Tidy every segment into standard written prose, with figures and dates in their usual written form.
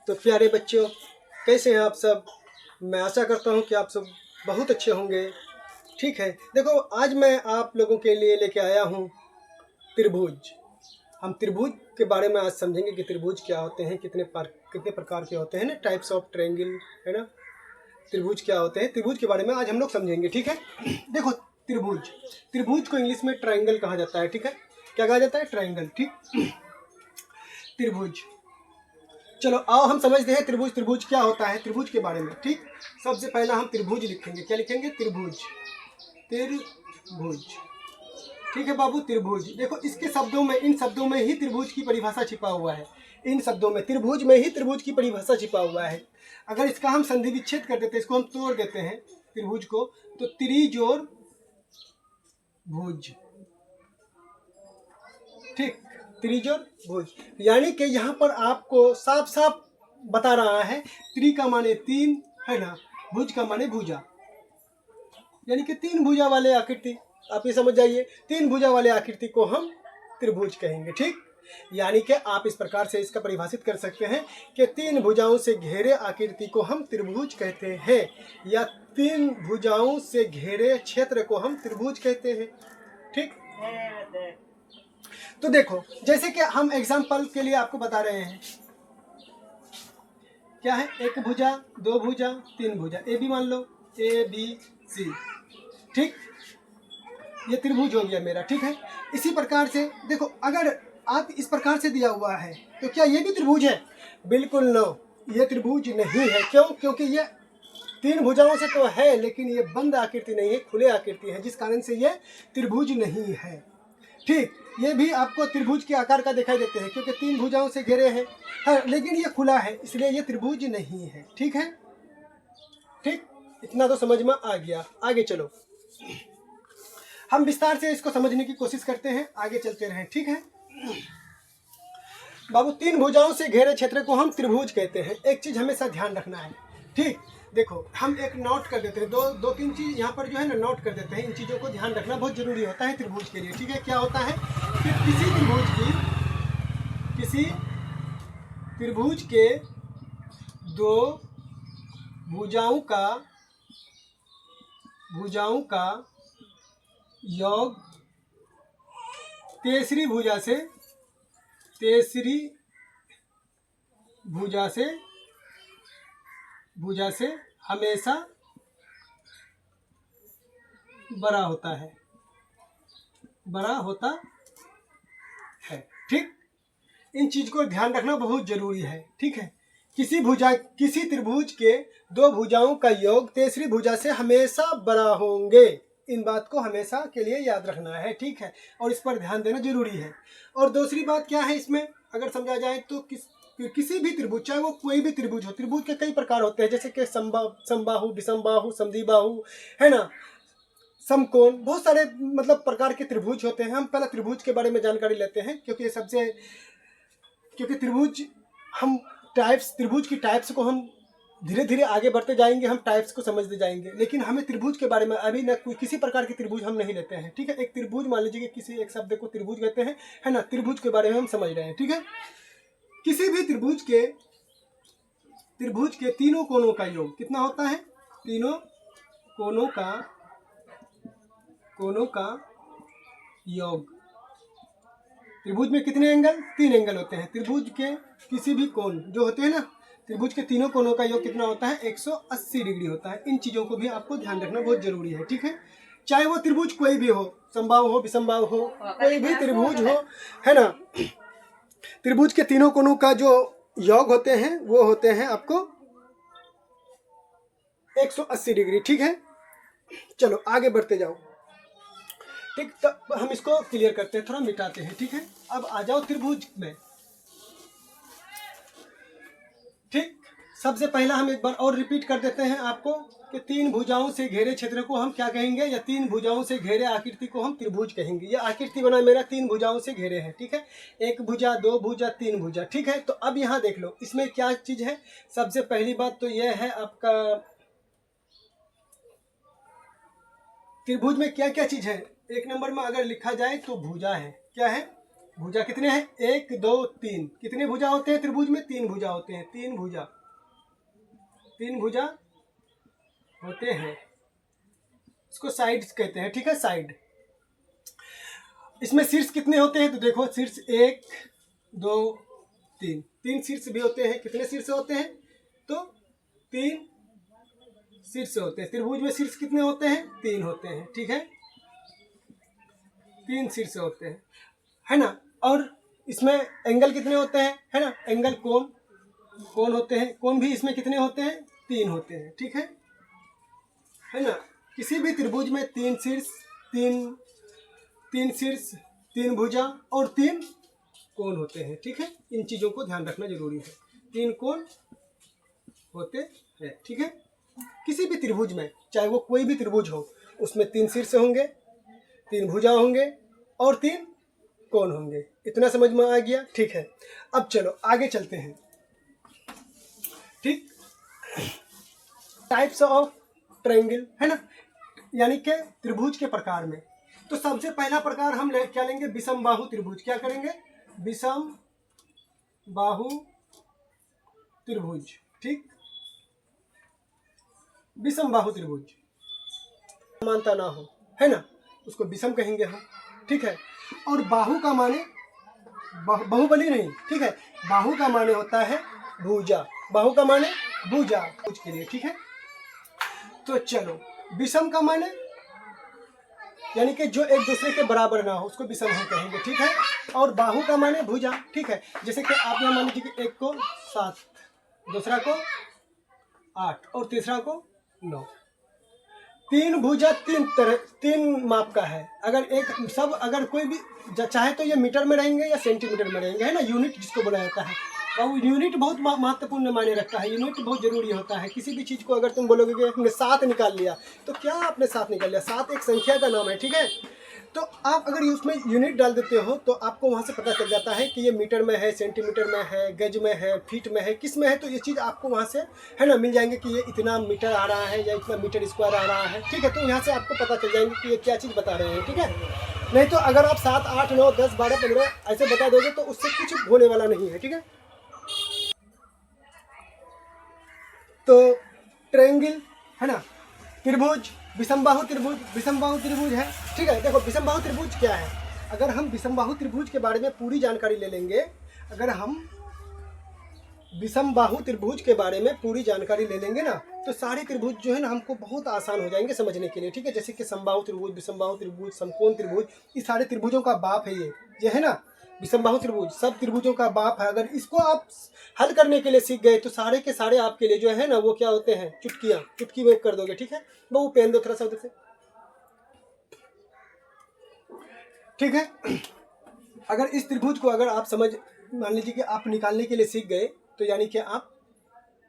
तो प्यारे बच्चों, कैसे हैं आप सब? मैं आशा करता हूं कि आप सब बहुत अच्छे होंगे। ठीक है, देखो आज मैं आप लोगों के लिए लेके आया हूं त्रिभुज। हम त्रिभुज के बारे में आज समझेंगे कि त्रिभुज क्या होते हैं, कितने प्रकार के होते हैं ना, टाइप्स ऑफ ट्रायंगल, है ना। त्रिभुज क्या होते हैं, त्रिभुज के बारे में आज हम लोग समझेंगे। ठीक है, देखो त्रिभुज को इंग्लिश में ट्रायंगल कहा जाता है। ठीक है, क्या कहा जाता है? ट्रायंगल। ठीक, त्रिभुज। चलो आओ हम समझते हैं त्रिभुज क्या होता है, त्रिभुज के बारे में। ठीक, सबसे पहला हम त्रिभुज लिखेंगे। क्या लिखेंगे? त्रिभुज। ठीक है बाबू, त्रिभुज। देखो इसके शब्दों में, इन शब्दों में ही त्रिभुज की परिभाषा छिपा हुआ है। इन शब्दों में, त्रिभुज में ही त्रिभुज की परिभाषा छिपा हुआ है। अगर इसका हम संधि विच्छेद कर देते हैं, इसको हम तोड़ देते हैं त्रिभुज को, तो त्रिजोर भुज। ठीक, त्रिजोर भुज, यानी कि यहाँ पर आपको साफ साफ बता रहा है, त्रि का माने तीन, है ना, भुज का माने भुजा, यानी कि तीन भुजा वाले आकृति। आप ये समझ जाइए, तीन भुजा वाले आकृति को हम त्रिभुज कहेंगे। ठीक, यानी कि आप इस प्रकार से इसका परिभाषित कर सकते हैं कि तीन भुजाओं से घेरे आकृति को हम त्रिभुज कहते हैं, या तीन भुजाओं से घेरे क्षेत्र को हम त्रिभुज कहते हैं। ठीक, तो देखो जैसे कि हम एग्जाम्पल के लिए आपको बता रहे हैं, क्या है? एक भुजा, दो भुजा, तीन भुजा, ए बी मान लो, ए बी सी। ठीक, ये त्रिभुज हो गया मेरा। ठीक है, इसी प्रकार से देखो, अगर आप इस प्रकार से दिया हुआ है तो क्या ये भी त्रिभुज है? बिल्कुल नो, ये त्रिभुज नहीं है। क्यों? क्योंकि ये तीन भुजाओं से तो है, लेकिन ये बंद आकृति नहीं है, खुले आकृति है, जिस कारण से ये त्रिभुज नहीं है। ठीक, ये भी आपको त्रिभुज के आकार का दिखाई देते हैं, क्योंकि तीन भुजाओं से घेरे हैं, हाँ, लेकिन ये खुला है, इसलिए ये त्रिभुज नहीं है। ठीक है, ठीक, इतना तो समझ में आ गया। आगे चलो, हम विस्तार से इसको समझने की कोशिश करते हैं, आगे चलते रहें। ठीक है बाबू, तीन भुजाओं से घेरे क्षेत्र को हम त्रिभुज कहते हैं। एक चीज हमेशा ध्यान रखना है। ठीक, देखो हम एक नोट कर देते हैं, दो तीन चीज यहाँ पर जो है ना नोट कर देते हैं। इन चीजों को ध्यान रखना बहुत जरूरी होता है त्रिभुज के लिए। ठीक है, क्या होता है कि किसी त्रिभुज के दो भुजाओं का योग तीसरी भुजा से हमेशा बड़ा होता है। ठीक, इन चीज को ध्यान रखना बहुत जरूरी है। ठीक है, किसी त्रिभुज के दो भुजाओं का योग तीसरी भुजा से हमेशा बड़ा होंगे। इन बात को हमेशा के लिए याद रखना है। ठीक है, और इस पर ध्यान देना जरूरी है। और दूसरी बात क्या है इसमें, अगर समझा जाए तो किसी भी त्रिभुज, चाहे वो कोई भी त्रिभुज हो, त्रिभुज के कई प्रकार होते हैं, जैसे कि समबाहु, विषमबाहु, समद्विबाहु, है ना, समकोण, बहुत सारे मतलब प्रकार के त्रिभुज होते हैं। हम पहले त्रिभुज के बारे में जानकारी लेते हैं, क्योंकि त्रिभुज की टाइप्स को हम धीरे धीरे आगे बढ़ते जाएंगे, हम टाइप्स को समझते जाएंगे, लेकिन हमें त्रिभुज के बारे में अभी न किसी प्रकार के त्रिभुज हम नहीं लेते हैं। ठीक है, एक त्रिभुज मान लीजिए कि किसी एक शब्द को त्रिभुज कहते हैं, है ना, त्रिभुज के बारे में हम समझ रहे हैं। ठीक है, किसी भी त्रिभुज के तीनों कोनों का योग कितना होता है? तीनों कोनों का योग। त्रिभुज में कितने एंगल? तीन एंगल होते हैं। त्रिभुज के किसी भी कोण जो होते हैं ना, त्रिभुज के तीनों कोनों का योग कितना होता है? 180 डिग्री होता है। इन चीजों को भी आपको ध्यान रखना बहुत जरूरी है। ठीक है, चाहे वो त्रिभुज कोई भी हो, समबाहु हो, विषमबाहु हो, कोई भी त्रिभुज हो, है ना, त्रिभुज के तीनों कोनों का जो योग होते हैं वो होते हैं आपको 180 डिग्री। ठीक है, चलो आगे बढ़ते जाओ। ठीक, तो हम इसको क्लियर करते हैं, थोड़ा मिटाते हैं। ठीक है, अब आ जाओ त्रिभुज में। ठीक, सबसे पहला हम एक बार और रिपीट कर देते हैं आपको कि तीन भुजाओं से घेरे क्षेत्र को हम क्या कहेंगे, या तीन भुजाओं से घेरे आकृति को हम त्रिभुज कहेंगे। ये आकृति बना मेरा तीन भुजाओं से घेरे है। ठीक है, एक भुजा, दो भुजा, तीन भुजा। ठीक है, तो अब यहाँ देख लो इसमें क्या चीज है। सबसे पहली बात तो यह है आपका त्रिभुज में क्या क्या चीज है। एक नंबर में अगर लिखा जाए तो भुजा है। क्या है? भुजा कितने हैं? 1 2 3। कितने भुजा होते हैं त्रिभुज में? 3 भुजा होते हैं। 3 भुजा होते हैं। इसको साइड्स कहते हैं, ठीक है, साइड। इसमें शीर्ष कितने होते हैं? तो देखो शीर्ष 1 2 3, 3 शीर्ष भी होते हैं। कितने शीर्ष होते हैं? तो 3 शीर्ष होते हैं। त्रिभुज में शीर्ष कितने होते हैं? 3 होते हैं, ठीक है, 3 शीर्ष होते हैं, है ना। और इसमें एंगल कितने होते हैं? है ना, एंगल कोण होते हैं। कोण भी इसमें कितने होते हैं? 3 होते हैं, ठीक है ना। किसी भी त्रिभुज में 3 शीर्ष, 3 शीर्ष, 3 भुजा और 3 कोण होते हैं, ठीक है। इन चीज़ों को ध्यान रखना जरूरी है। 3 कोण होते हैं, ठीक है। किसी भी त्रिभुज में, चाहे वो कोई भी त्रिभुज हो, उसमें 3 शीर्ष होंगे, 3 भुजा होंगे और 3 कोण होंगे। इतना समझ में आ गया? ठीक है। अब चलो आगे चलते हैं, ठीक। टाइप्स ऑफ ट्रायंगल, है ना, यानी कि त्रिभुज के प्रकार में। तो सबसे पहला प्रकार हम क्या लेंगे? विषम बाहु त्रिभुज। क्या करेंगे? विषम बाहु त्रिभुज, ठीक। विषम बाहु त्रिभुज, समानता ना हो, है ना, उसको विषम कहेंगे हम, ठीक है। और बाहु का माने बाहुबली नहीं, ठीक है। बाहु का माने होता है भुजा। बाहु का माने भुजा, भुज के लिए, ठीक है। तो चलो, विषम का माने यानी कि जो एक दूसरे के बराबर ना हो, उसको विषम हम कहेंगे, ठीक है। और बाहु का माने भुजा, ठीक है। जैसे कि आप यहाँ मान लीजिए कि एक को 7, दूसरा को 8 और तीसरा को 9। 3 भुजा 3 माप का है। अगर कोई भी चाहे तो ये मीटर में रहेंगे या सेंटीमीटर में रहेंगे, है ना, यूनिट जिसको बोला जाता है। और यूनिट बहुत महत्वपूर्ण मायने रखता है। यूनिट बहुत जरूरी होता है। किसी भी चीज़ को अगर तुम बोलोगे कि हमने 7 निकाल लिया, तो क्या आपने 7 निकाल लिया? 7 एक संख्या का नाम है, ठीक है। तो आप अगर उसमें यूनिट डाल देते हो तो आपको वहाँ से पता चल जाता है कि ये मीटर में है, सेंटीमीटर में है, गज में है, फीट में है, किस में है। तो ये चीज़ आपको वहाँ से, है ना, मिल जाएंगे कि ये इतना मीटर आ रहा है या इतना मीटर स्क्वायर आ रहा है, ठीक है। तो यहाँ से आपको पता चल जाएंगे कि ये क्या चीज़ बता रहे हैं, ठीक है। नहीं तो अगर आप 7 8 9 10 12 15 ऐसे बता दोगे तो उससे कुछ होने वाला नहीं है, ठीक है। तो ट्रायंगल, है ना, त्रिभुज, विषम बाहु त्रिभुज है, ठीक है। देखो विषम बाहु त्रिभुज क्या है? अगर हम विषम बाहु त्रिभुज के बारे में पूरी जानकारी ले लेंगे, अगर हम विषम बाहु त्रिभुज के बारे में पूरी जानकारी ले लेंगे ना, तो सारे त्रिभुज जो है ना हमको बहुत आसान हो जाएंगे समझने के लिए, ठीक है। जैसे कि समबाहु त्रिभुज, विषम बाहु त्रिभुज, समकोण त्रिभुज, ये सारे त्रिभुजों का बाप है ये है ना, विषम बाहु त्रिभुज सब त्रिभुजों का बाप है। अगर इसको आप हल करने के लिए सीख गए तो सारे के सारे आपके लिए जो है ना वो क्या होते हैं? चुटकी में कर दोगे, ठीक है। बहु पेन दो थोड़ा सा उधर से, ठीक है। अगर इस त्रिभुज को अगर आप मान लीजिए कि आप निकालने के लिए सीख गए, तो यानी कि आप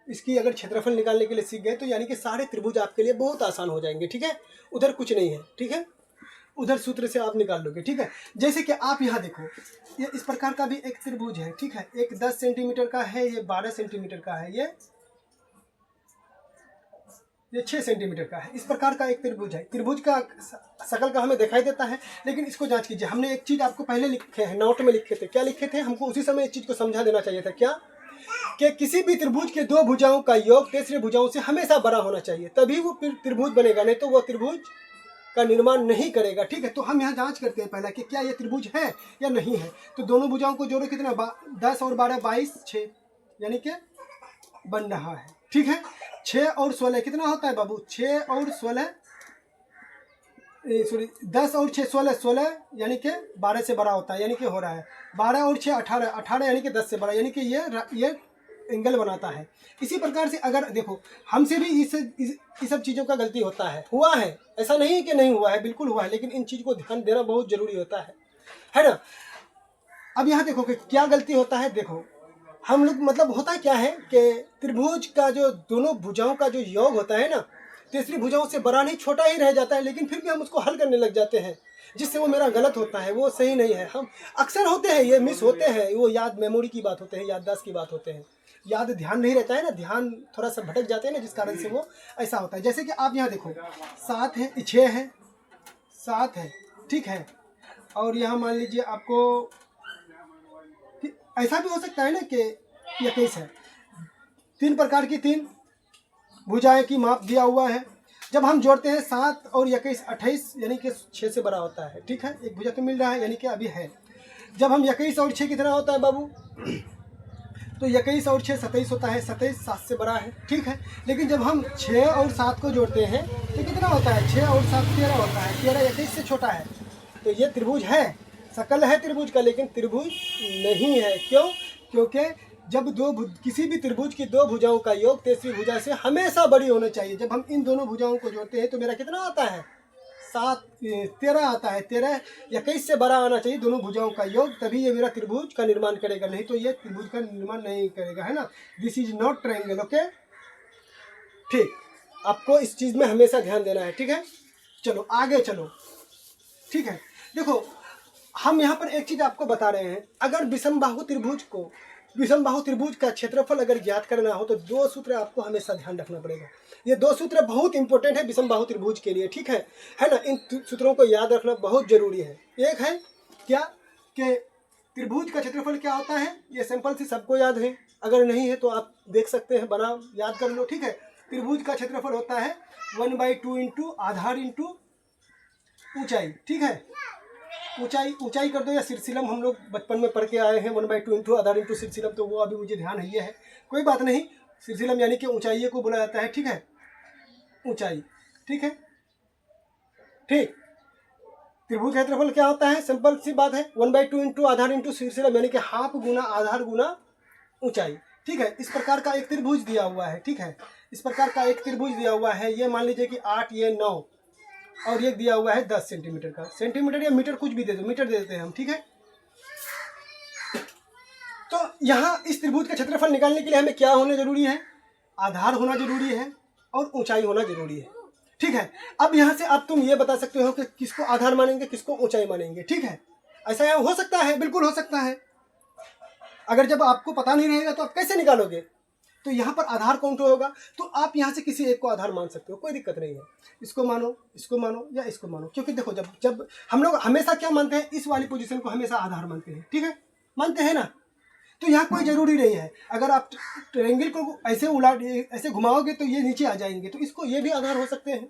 इसकी अगर क्षेत्रफल निकालने के लिए सीख गए, तो यानी कि सारे त्रिभुज आपके लिए बहुत आसान हो जाएंगे, ठीक है। उधर कुछ नहीं है, ठीक है, उधर सूत्र से आप निकाल लोगे, ठीक है। जैसे कि आप यहाँ देखो, ये इस प्रकार का भी एक त्रिभुज है, ठीक है। एक 10 सेंटीमीटर का है, ये 12 सेंटीमीटर का है, ये 6 सेंटीमीटर का है। इस प्रकार का एक त्रिभुज है। त्रिभुज का शकल का हमें दिखाई देता है, लेकिन इसको जांच कीजिए। हमने एक चीज़ आपको पहले लिखे हैं, नोट में लिखे थे। क्या लिखे थे? हमको उसी समय इस चीज़ को समझा देना चाहिए था। क्या? कि किसी भी त्रिभुज के 2 भुजाओं का योग तीसरी भुजाओं से हमेशा बड़ा होना चाहिए, तभी वो त्रिभुज बनेगा, नहीं तो वो त्रिभुज का निर्माण नहीं करेगा, ठीक है। तो हम यहाँ जांच करते हैं पहला कि क्या ये त्रिभुज है या नहीं है। तो दोनों भुजाओं को जोड़ो, कितना? 10 और 12 22, 6, यानी कि बन रहा है, ठीक है। 6 और 16 कितना होता है बाबू? 6 और 16 सॉरी 10 और 6 16 यानी कि 12 से बड़ा होता है, यानी कि हो रहा है 12 और 6 18 यानी कि 10 से बड़ा, यानी कि ये एंगल बनाता है। इसी प्रकार से अगर देखो, हमसे भी इस सब चीज़ों का गलती होता है, हुआ है, ऐसा नहीं कि नहीं हुआ है, बिल्कुल हुआ है, लेकिन इन चीज़ को ध्यान देना बहुत जरूरी होता है ना। अब यहाँ देखो कि क्या गलती होता है। देखो हम लोग मतलब होता क्या है कि त्रिभुज का जो दोनों भुजाओं का जो योग होता है ना, तीसरी भुजाओं से बड़ा नहीं, छोटा ही रह जाता है, लेकिन फिर भी हम उसको हल करने लग जाते हैं, जिससे वो मेरा गलत होता है, वो सही नहीं है। हम अक्सर होते हैं, ये मिस होते हैं, वो याद मेमोरी की बात होते हैं, याददाश्त की बात होते हैं, याद ध्यान नहीं रहता है ना, ध्यान थोड़ा सा भटक जाते हैं ना, जिस कारण से वो ऐसा होता है। जैसे कि आप यहाँ देखो 7 है, 6 है, 7 है, ठीक है। और यहाँ मान लीजिए आपको ऐसा भी हो सकता है ना कि 21 है, 3 प्रकार की 3 भुजाएं की माप दिया हुआ है। जब हम जोड़ते हैं 7 और 21 28 यानी कि 6 से बड़ा होता है, ठीक है, एक भुजा तो मिल रहा है यानी कि अभी है। जब हम 21 और 6 कितना होता है बाबू, तो 21 और 6 27 होता है, 27 7 से बड़ा है, ठीक है। लेकिन जब हम 6 और 7 को जोड़ते हैं तो कितना होता है, 6 और 7 13 होता है, 13 21 से छोटा है। तो ये त्रिभुज है, शकल है त्रिभुज का, लेकिन त्रिभुज नहीं है। क्यों? क्योंकि जब किसी भी त्रिभुज की 2 भुजाओं का योग तीसरी भुजा से हमेशा बड़ी होना चाहिए। जब हम इन दोनों भुजाओं को जोड़ते हैं तो मेरा कितना आता है, 13 आता है। 13 21 से बड़ा आना चाहिए दोनों भुजाओं का योग, तभी ये मेरा त्रिभुज का निर्माण करेगा, नहीं तो ये त्रिभुज का निर्माण नहीं करेगा, है ना। This is not triangle, okay. ठीक, आपको इस चीज में हमेशा ध्यान देना है, ठीक है। चलो आगे चलो, ठीक है। देखो हम यहाँ पर एक चीज आपको बता रहे हैं, अगर विषम बाहु त्रिभुज का क्षेत्रफल अगर ज्ञात करना हो तो 2 सूत्र आपको हमेशा ध्यान रखना पड़ेगा। ये 2 सूत्र बहुत इंपॉर्टेंट है विषम बाहु त्रिभुज के लिए, ठीक है ना। इन सूत्रों को याद रखना बहुत जरूरी है। एक है क्या कि त्रिभुज का क्षेत्रफल क्या होता है, ये सिंपल सी सबको याद है, अगर नहीं है तो आप देख सकते हैं, बना याद कर लो, ठीक है। त्रिभुज का क्षेत्रफल होता है 1/2 इंटू आधार इंटू ऊंचाई, ठीक है। ऊंचाई कर दो, या सिरसिलम हम लोग बचपन में पढ़ के आए हैं, 1/2 इंटू आधार इंटू सिरसिलम, तो वो अभी मुझे ध्यान है, ये है, कोई बात नहीं। सिरसिलम यानी कि ऊंचाई को बोला जाता है, ठीक है, ऊंचाई, ठीक है। ठीक, त्रिभुज क्षेत्रफल क्या होता है, सिंपल सी बात है, 1/2 इंटू आधार इंटू सिरसिलम यानी कि हाफ गुना आधार गुना ऊंचाई, ठीक है। इस प्रकार का एक त्रिभुज दिया हुआ है, ठीक है, इस प्रकार का एक त्रिभुज दिया हुआ है। ये मान लीजिए कि 8, ये 9 और ये दिया हुआ है 10 सेंटीमीटर का, सेंटीमीटर या मीटर कुछ भी दे दो, मीटर दे देते हैं हम, ठीक है। तो यहाँ इस त्रिभुज का क्षेत्रफल निकालने के लिए हमें क्या होना जरूरी है, आधार होना जरूरी है और ऊंचाई होना जरूरी है, ठीक है। अब यहाँ से अब तुम ये बता सकते हो कि किसको आधार मानेंगे किसको ऊंचाई मानेंगे, ठीक है। ऐसा यहाँ हो सकता है, बिल्कुल हो सकता है। अगर जब आपको पता नहीं रहेगा तो आप कैसे निकालोगे, तो यहाँ पर आधार कौन सा होगा, तो आप यहाँ से किसी एक को आधार मान सकते हो, कोई दिक्कत नहीं है। इसको मानो या इसको मानो, क्योंकि देखो जब हम लोग हमेशा क्या मानते हैं, इस वाली पोजीशन को हमेशा आधार मानते हैं, ठीक है, मानते हैं ना। तो यहाँ कोई जरूरी नहीं है, अगर आप ट्रायंगल को ऐसे घुमाओगे तो ये नीचे आ जाएंगे, तो इसको ये भी आधार हो सकते हैं।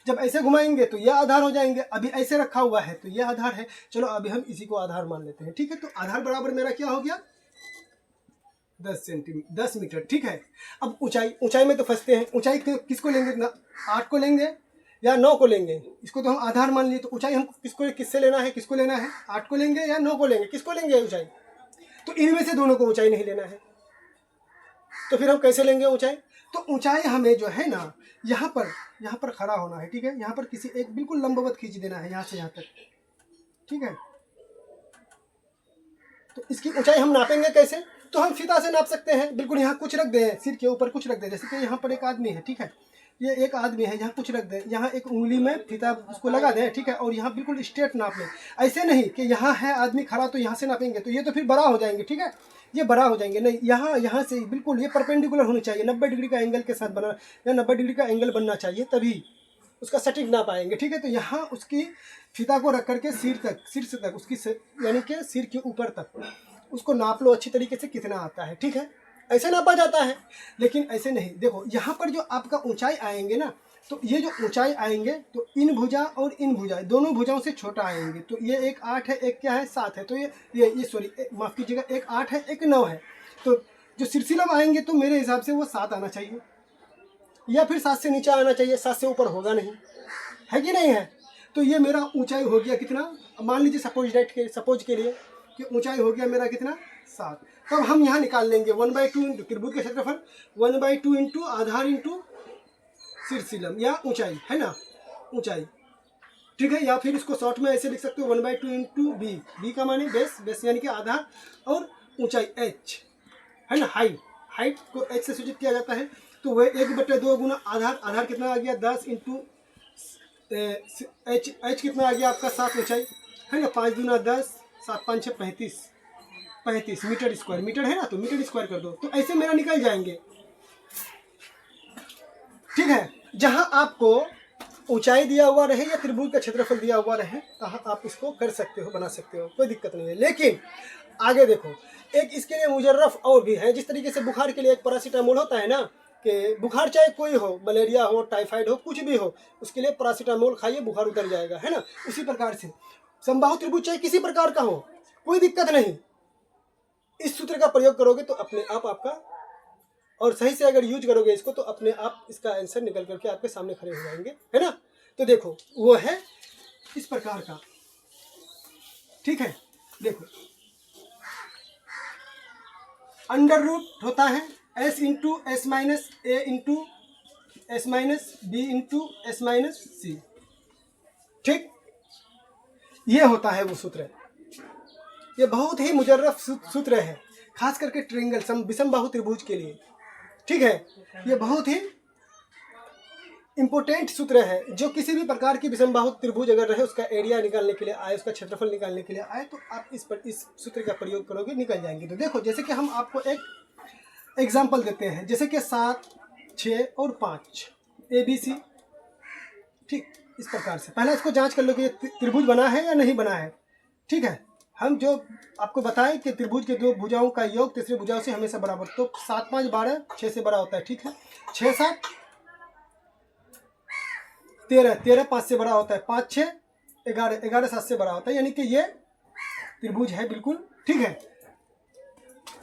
जब ऐसे घुमाएंगे तो ये आधार हो जाएंगे, अभी ऐसे रखा हुआ है तो ये आधार है। चलो अभी हम इसी को आधार मान लेते हैं, ठीक है। तो आधार बराबर मेरा क्या हो गया, 10 मीटर, ठीक है। अब ऊंचाई में तो फंसते हैं, ऊंचाई किसको लेंगे ना, 8 को लेंगे या 9 को लेंगे, इसको तो हम आधार मान लिए। तो ऊंचाई हमको किससे लेना है, 8 को लेंगे या 9 को लेंगे, किसको लेंगे ऊंचाई, तो इनमें से दोनों को ऊंचाई नहीं लेना है, तो फिर हम कैसे लेंगे ऊंचाई। तो ऊंचाई हमें जो है ना, यहाँ पर खड़ा होना है, ठीक है। यहाँ पर किसी एक बिल्कुल लंबवत खींच देना है यहाँ से यहाँ तक, ठीक है। तो इसकी ऊंचाई हम नापेंगे कैसे, तो हम फीता से नाप सकते हैं, बिल्कुल यहाँ कुछ रख दें, सिर के ऊपर कुछ रख दें, जैसे कि यहाँ पर एक आदमी है, ठीक है, ये एक आदमी है, यहाँ कुछ रख दें, यहाँ एक उंगली में फीता उसको लगा दें, ठीक है, और यहाँ बिल्कुल स्ट्रेट नाप लें। ऐसे नहीं कि यहाँ है आदमी खड़ा तो यहाँ से नापेंगे, तो ये तो फिर बड़ा हो जाएंगे, ठीक है, ये बड़ा हो जाएंगे, नहीं, यहाँ से बिल्कुल ये परपेंडिकुलर होनी चाहिए, 90 डिग्री का एंगल के साथ बना, या 90 डिग्री का एंगल बनना चाहिए, तभी उसका सटीक नाप आएंगे, ठीक है। तो यहाँ उसकी फीता को रख करके सिर से तक उसकी यानी कि सिर के ऊपर तक उसको नाप लो अच्छी तरीके से, कितना आता है, ठीक है, ऐसे नापा जाता है। लेकिन ऐसे नहीं, देखो यहाँ पर जो आपका ऊंचाई आएंगे ना, तो ये जो ऊंचाई आएंगे तो इन भुजा और इन भुजा दोनों भुजाओं से छोटा आएंगे। तो ये एक 8 है, एक क्या है 7 है, तो ये सॉरी माफ़ कीजिएगा, एक 8 है, एक 9 है। तो जो सिलसिलम आएंगे तो मेरे हिसाब से वो 7 आना चाहिए, या फिर 7 से नीचे आना चाहिए, 7 से ऊपर होगा नहीं, है कि नहीं है। तो ये मेरा ऊंचाई हो गया कितना, मान लीजिए सपोज के लिए कि ऊंचाई हो गया मेरा कितना 7। तब हम यहाँ निकाल लेंगे 1/2 त्रिभुज का क्षेत्रफल 1/2 इंटू आधार इंटू सिरसिलम या ऊंचाई, है ना, ऊंचाई, ठीक है। या फिर इसको शॉर्ट में ऐसे लिख सकते हो 1/2 इंटू बी का माने बेस यानी कि आधार, और ऊंचाई h, है ना, हाइट को h से सूचित किया जाता है। तो वह 1/2 गुना आधार कितना आ गया 10 इंटू h कितना आ गया आपका 7 ऊंचाई, है ना, 5 दूना 10, 7 5 6 35 मीटर स्क्वायर, मीटर है ना, तो मीटर स्क्वायर कर दो, तो ऐसे मेरा निकल जाएंगे, ठीक है। जहां आपको ऊंचाई दिया हुआ रहे या त्रिभुज का क्षेत्रफल दिया हुआ रहे, कहाँ आप इसको कर सकते हो, बना सकते हो, कोई दिक्कत नहीं है। लेकिन आगे देखो, एक इसके लिए मुजर्रफ और भी है। जिस तरीके से बुखार के लिए एक पैरासीटामोल होता है ना, कि बुखार चाहे कोई हो, मलेरिया हो, टाइफाइड हो, कुछ भी हो, उसके लिए पैरासीटामोल खाइए, बुखार उतर जाएगा, है ना। उसी प्रकार से समबाहु त्रिभुज चाहे किसी प्रकार का हो, कोई दिक्कत नहीं, इस सूत्र का प्रयोग करोगे तो अपने आप आपका, और सही से अगर यूज करोगे इसको, तो अपने आप इसका आंसर निकल करके आपके सामने खड़े हो जाएंगे, है ना। तो देखो वो है इस प्रकार का, ठीक है। देखो अंडर रूट होता है S into S minus A into S minus B into S minus C, ठीक, ये होता है वो सूत्र। ये बहुत ही मुजर्रफ सूत्र है, खास करके ट्रायंगल विषम बाहु त्रिभुज के लिए, ठीक है। ये बहुत ही इंपॉर्टेंट सूत्र है, जो किसी भी प्रकार की विषम बाहु त्रिभुज अगर रहे, उसका एरिया निकालने के लिए आए, उसका क्षेत्रफल निकालने के लिए आए, तो आप इस सूत्र का प्रयोग करोगे, निकल जाएंगे। तो देखो, जैसे कि हम आपको एक एग्जांपल देते हैं, जैसे कि 7, 6 और 5 ABC, ठीक, इस प्रकार से पहले इसको जांच कर लो कि त्रिभुज बना है या नहीं बना है, ठीक है। हम जो आपको बताएं कि त्रिभुज के दो भुजाओं का योग तीसरी भुजाओं से हमेशा बराबर, तो 7, 5, 12 6 से बड़ा होता है, ठीक है। 6, 7, 13, 13 5 से बड़ा होता है, 5, 6, 11, 11 7 से बड़ा होता है, यानी कि ये त्रिभुज है बिल्कुल, ठीक है।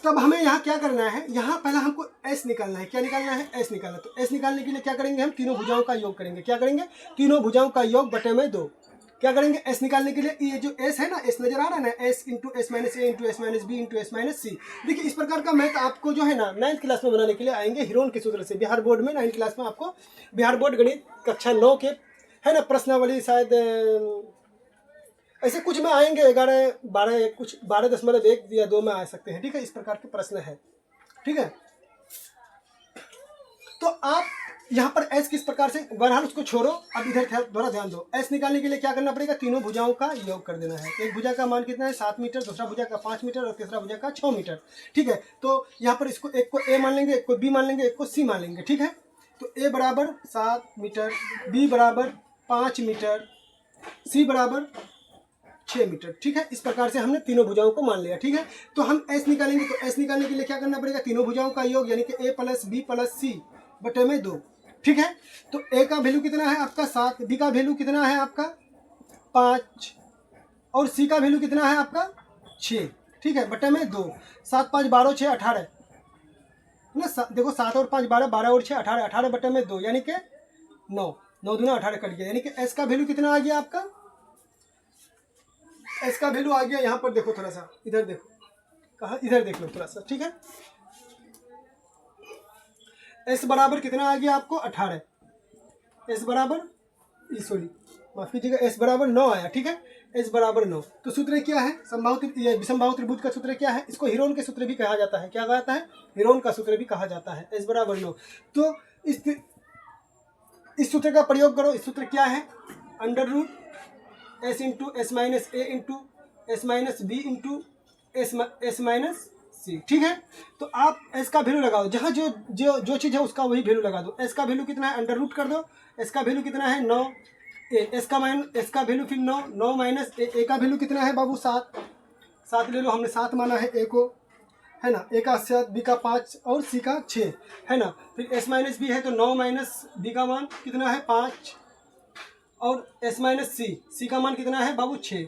तब हमें यहाँ क्या करना है, यहाँ पहला हमको एस निकालना है। क्या निकालना है? एस निकालना है। तो एस निकालने के लिए क्या करेंगे, हम तीनों भुजाओं का योग करेंगे। क्या करेंगे? तीनों भुजाओं का योग बटे में 2। क्या करेंगे एस निकालने के लिए? ये जो एस है ना, एस नजर आ रहा है ना, S into S minus A into S minus B into S minus C. देखिए इस प्रकार का मैथ आपको जो है ना 9th क्लास में बनाने के लिए आएंगे हिरोन के सूत्र से। बिहार बोर्ड में 9th क्लास में आपको बिहार बोर्ड गणित कक्षा 9 के है ना प्रश्नावली, शायद ऐसे कुछ में आएंगे 11, 12, कुछ 12.1 या 2 में आ सकते हैं, ठीक है। इस प्रकार के प्रश्न है, ठीक है। तो आप यहाँ पर एस किस प्रकार से, बहरहाल उसको छोड़ो, अब इधर थोड़ा ध्यान दो। एस निकालने के लिए क्या करना पड़ेगा, तीनों भुजाओं का योग कर देना है। एक भुजा का मान कितना है 7 मीटर, दूसरा भुजा का 5 मीटर और तीसरा भुजा का 6 मीटर, ठीक है। तो यहाँ पर इसको एक को ए मान लेंगे, एक को बी मान लेंगे, एक को सी मान लेंगे, ठीक है। तो ए बराबर 7 मीटर, बी बराबर 5 मीटर, सी बराबर 6 मीटर, ठीक है। इस प्रकार से हमने तीनों भुजाओं को मान लिया, ठीक है। तो हम एस निकालेंगे, तो एस निकालने के लिए क्या करना पड़ेगा, तीनों भुजाओं का योग यानी कि ए प्लस बी प्लस सी बटे में 2, ठीक है। तो ए का वैल्यू कितना है आपका 7, बी का वैल्यू कितना है आपका 5 और सी का वैल्यू कितना है आपका 6, ठीक है, बटे में 2। 7, 5, 12, 6, 18 ना, देखो 7 और 5 12, 12 और 6 18, 18 बटे में 2 यानी कि 9, 9 दूना 18 कट गया, यानी कि एस का वैल्यू कितना आ गया आपका, एस का वैल्यू आ गया, यहाँ पर देखो थोड़ा सा, इधर देखो, कहाँ, इधर देख लो थोड़ा सा, ठीक है। एस बराबर कितना आ गया आपको 18, एस बराबर, सॉरी माफ कीजिएगा, एस बराबर 9 आया, ठीक है। एस बराबर 9। तो सूत्र क्या है, विषमबाहु त्रिभुज का सूत्र क्या है, इसको हिरोन के सूत्र भी कहा जाता है। क्या कहता है, हिरोन का सूत्र भी कहा जाता है, एस बराबर 9। तो इस सूत्र का प्रयोग करो। इस सूत्र क्या है, under root S into S minus A into S minus B into S minus C, ठीक है। तो आप एस का वैल्यू लगाओ, जहाँ जो जो जो चीज़ है उसका वही वैल्यू लगा दो। एस का वैल्यू कितना है, अंडर रूट कर दो, एस का वैल्यू कितना है 9, एस का वैल्यू फिर 9, 9 माइनस ए का वैल्यू कितना है बाबू 7, 7 ले लो, हमने 7 माना है ए को, है ना। ए का 7, बी का 5 और सी का 6, है ना। फिर एस माइनस बी है तो 9 माइनस बी का मान कितना है 5 और एस माइनस सी का मान कितना है बाबू 6,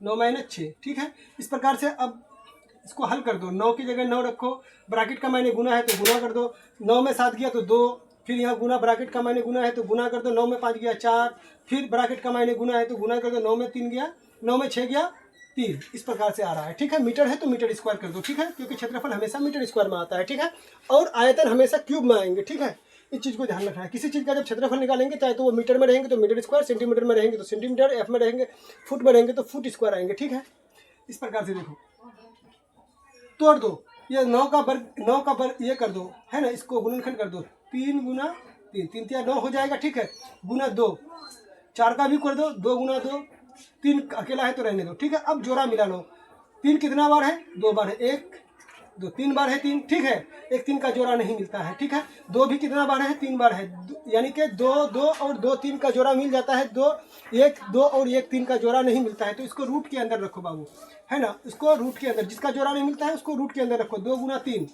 9 माइनस 6, ठीक है। इस प्रकार से अब इसको हल कर दो, 9 की जगह 9 रखो, ब्रैकेट का मायने गुना है तो गुना कर दो, 9 में 7 गया तो 2, फिर यहाँ गुना, ब्रैकेट का मायने गुना है तो गुना कर दो, 9 में 5 गया 4, फिर ब्रैकेट का मायने गुना है तो गुना कर दो, 9 में 3 गया, 9 में 6 गया 3, इस प्रकार से आ रहा है, ठीक है। मीटर है तो मीटर स्क्वायर कर दो, ठीक है, क्योंकि क्षेत्रफल हमेशा मीटर स्क्वायर में आता है, ठीक है। और आयतन हमेशा क्यूब में आएंगे, ठीक है। इस चीज़ को ध्यान रखना है। किसी चीज़ का जब क्षेत्रफल निकालेंगे, चाहे तो वो मीटर में रहेंगे तो मीटर स्क्वायर, सेंटीमीटर में रहेंगे तो सेंटीमीटर, एफ में रहेंगे, फुट में रहेंगे तो फुट स्क्वायर आएंगे, ठीक है। इस प्रकार से देखो, तोड़ दो, ये 9 का वर्ग ये कर दो, है ना, इसको गुणनखंड कर दो, 3 गुना 3, 3 3 9 हो जाएगा, ठीक है, गुना 2, 4 का भी कर दो, 2 गुना 2, 3 अकेला है तो रहने दो, ठीक है। अब जोड़ा मिला लो, 3 कितना बार है, 2 बार है, 1 2 3 बार है 3, ठीक है। एक 3 का जोड़ा नहीं मिलता है, ठीक है। 2 भी कितना बार है, 3 बार है, यानी कि 2 2 और 2 3 का जोड़ा मिल जाता है। 2 1 2 और 1 3 का जोड़ा नहीं मिलता है, तो इसको रूट के अंदर रखो बाबू, है ना। इसको रूट के अंदर, जिसका जोड़ा नहीं मिलता है उसको रूट के अंदर रखो। 2 गुना 3,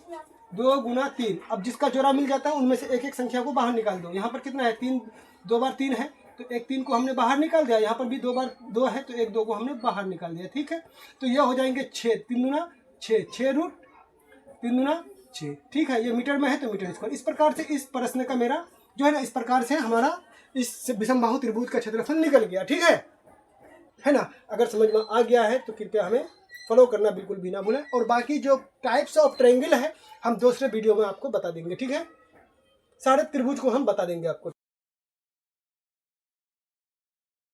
2 गुना 3। अब जिसका जोड़ा मिल जाता है उनमें से एक एक संख्या को बाहर निकाल दो। यहाँ पर कितना है, 3, 2 बार 3 है, तो एक 3 को हमने बाहर निकाल दिया। यहाँ पर भी 2 बार 2 है, तो एक 2 को हमने बाहर निकाल दिया, ठीक है। तो यह हो जाएंगे 6, 3 दूना 6, 6 रूट 3 दूना 6, ठीक है। ये मीटर में है तो मीटर स्क्वायर। इस प्रकार से इस प्रश्न का मेरा जो है ना, इस प्रकार से हमारा इस विषमबाहु त्रिभुज का क्षेत्रफल निकल गया, ठीक है ना। अगर समझ में आ गया है तो कृपया हमें फॉलो करना बिल्कुल भी ना भूलें। और बाकी जो टाइप्स ऑफ ट्रायंगल है हम दूसरे वीडियो में आपको बता देंगे, ठीक है। सारे त्रिभुज को हम बता देंगे आपको।